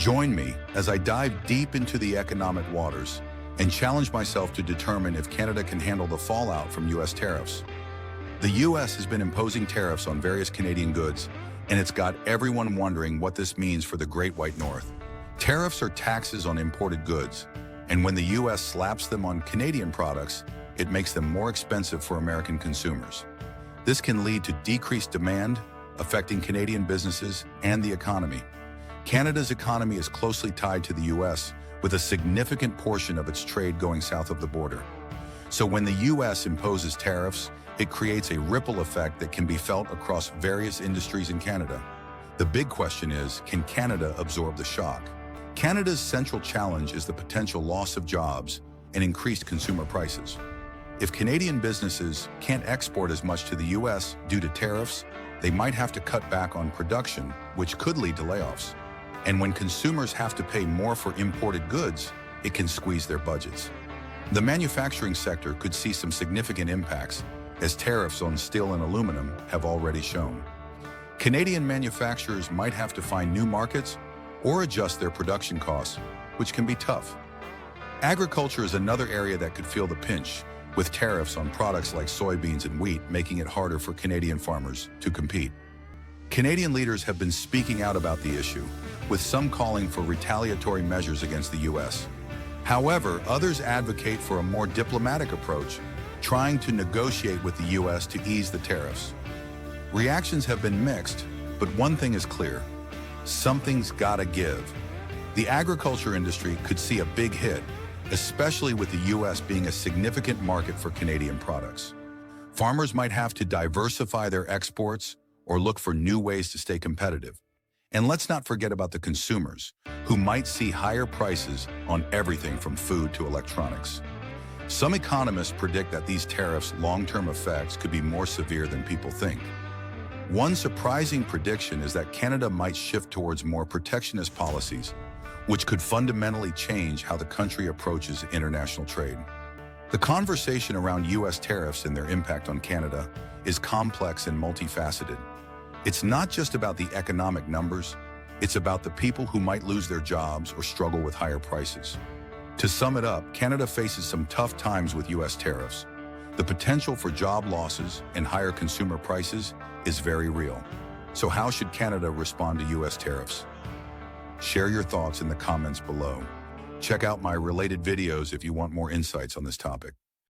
Join me as I dive deep into the economic waters and challenge myself to determine if Canada can handle the fallout from U.S. tariffs. The U.S. has been imposing tariffs on various Canadian goods, and it's got everyone wondering what this means for the Great White North. Tariffs are taxes on imported goods, and when the U.S. slaps them on Canadian products, it makes them more expensive for American consumers. This can lead to decreased demand, affecting Canadian businesses and the economy. Canada's economy is closely tied to the U.S., with a significant portion of its trade going south of the border. So when the U.S. imposes tariffs, it creates a ripple effect that can be felt across various industries in Canada. The big question is, can Canada absorb the shock? Canada's central challenge is the potential loss of jobs and increased consumer prices. If Canadian businesses can't export as much to the U.S. due to tariffs, they might have to cut back on production, which could lead to layoffs. And when consumers have to pay more for imported goods, it can squeeze their budgets. The manufacturing sector could see some significant impacts, as tariffs on steel and aluminum have already shown. Canadian manufacturers might have to find new markets or adjust their production costs, which can be tough. Agriculture is another area that could feel the pinch, with tariffs on products like soybeans and wheat making it harder for Canadian farmers to compete. Canadian leaders have been speaking out about the issue, with some calling for retaliatory measures against the U.S. However, others advocate for a more diplomatic approach, trying to negotiate with the U.S. to ease the tariffs. Reactions have been mixed, but one thing is clear: something's gotta give. The agriculture industry could see a big hit, especially with the U.S. being a significant market for Canadian products. Farmers might have to diversify their exports or look for new ways to stay competitive. And let's not forget about the consumers, who might see higher prices on everything from food to electronics. Some economists predict that these tariffs' long-term effects could be more severe than people think. One surprising prediction is that Canada might shift towards more protectionist policies, which could fundamentally change how the country approaches international trade. The conversation around U.S. tariffs and their impact on Canada is complex and multifaceted. It's not just about the economic numbers, it's about the people who might lose their jobs or struggle with higher prices. To sum it up, Canada faces some tough times with U.S. tariffs. The potential for job losses and higher consumer prices is very real. So how should Canada respond to U.S. tariffs? Share your thoughts in the comments below. Check out my related videos if you want more insights on this topic.